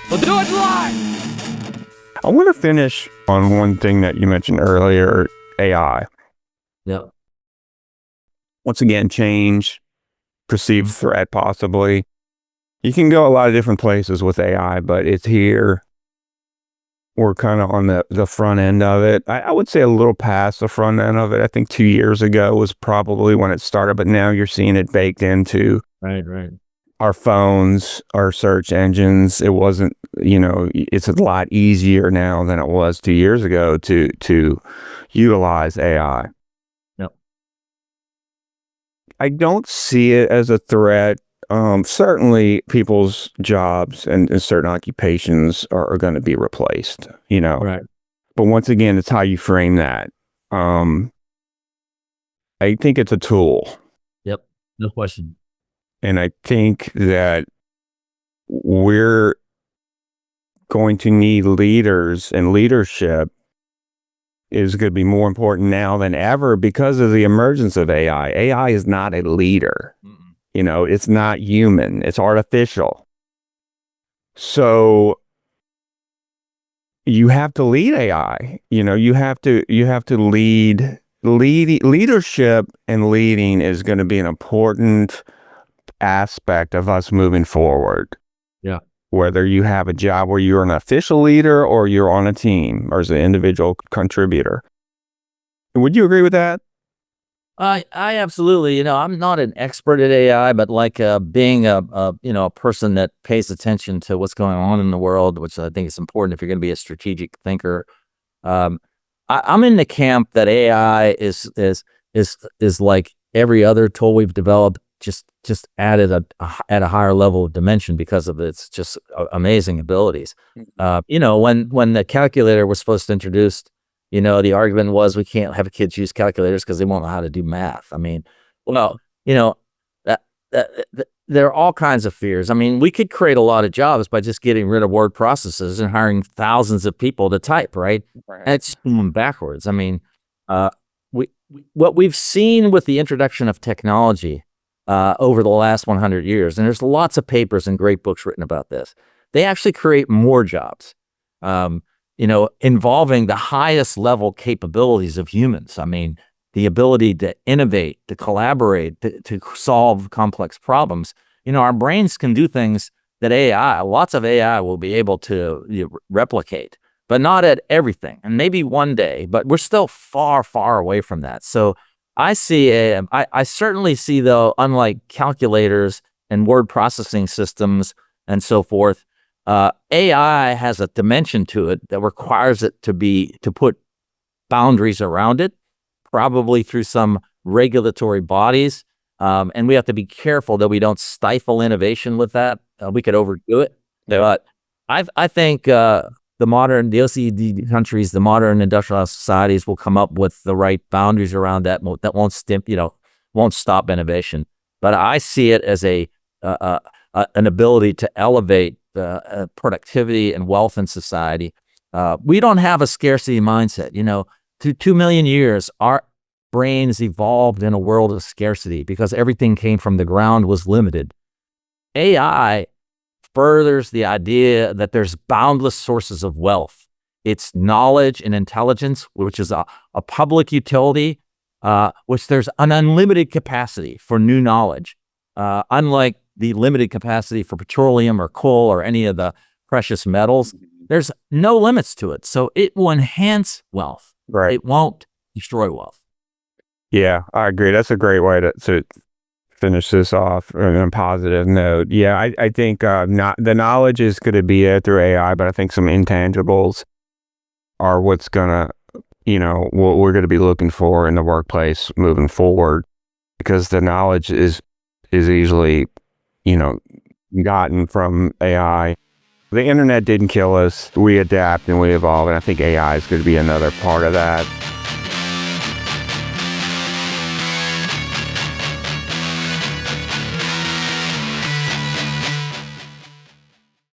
We'll do it live. I want to finish on one thing that you mentioned earlier, AI. Yep. Once again, change, perceived threat possibly. You can go a lot of different places with AI, but it's here. We're kind of on the front end of it. I would say a little past the front end of it. I think 2 years ago was probably when it started, but now you're seeing it baked into Right. our phones, our search engines. It wasn't, it's a lot easier now than it was 2 years ago to utilize AI. Yep. I don't see it as a threat. Certainly people's jobs and certain occupations are going to be replaced, Right. But once again, it's how you frame that. I think it's a tool. Yep. No question. And I think that we're going to need leaders, and leadership is going to be more important now than ever because of the emergence of AI. AI is not a leader. It's not human. It's artificial. So you have to lead AI. You have to lead. Leadership and leading is going to be an important aspect of us moving forward. Yeah. Whether you have a job where you're an official leader or you're on a team or as an individual contributor. Would you agree with that? I absolutely, I'm not an expert at AI, but like being a person that pays attention to what's going on in the world, which I think is important if you're going to be a strategic thinker. I'm in the camp that AI is like every other tool we've developed, just added at a higher level of dimension because of its just amazing abilities. When the calculator was first introduced, the argument was we can't have kids use calculators because they won't know how to do math. I mean, well, there are all kinds of fears. I mean, we could create a lot of jobs by just getting rid of word processors and hiring thousands of people to type, right? And it's going backwards. I mean, what we've seen with the introduction of technology over the last 100 years, and there's lots of papers and great books written about this, they actually create more jobs. Involving the highest level capabilities of humans. I mean, the ability to innovate, to collaborate, to solve complex problems. Our brains can do things that lots of AI will be able to replicate, but not at everything. And maybe one day, but we're still far, far away from that. So I certainly see, though, unlike calculators and word processing systems and so forth, AI has a dimension to it that requires it to put boundaries around it, probably through some regulatory bodies. And we have to be careful that we don't stifle innovation with that. We could overdo it. But I think the OECD countries, the modern industrialized societies will come up with the right boundaries around that won't stop innovation. But I see it as an ability to elevate productivity and wealth in society. We don't have a scarcity mindset. Through 2 million years, our brains evolved in a world of scarcity because everything came from the ground was limited. AI furthers the idea that there's boundless sources of wealth. It's knowledge and intelligence, which is a public utility, which there's an unlimited capacity for new knowledge, unlike the limited capacity for petroleum or coal or any of the precious metals. There's no limits to it. So it will enhance wealth. Right. It won't destroy wealth. Yeah, I agree. That's a great way to finish this off on a positive note. Yeah, I think the knowledge is going to be there through AI, but I think some intangibles are what's going to, what we're going to be looking for in the workplace moving forward, because the knowledge is easily gotten from AI. The internet didn't kill us. We adapt and we evolve, and I think AI is going to be another part of that.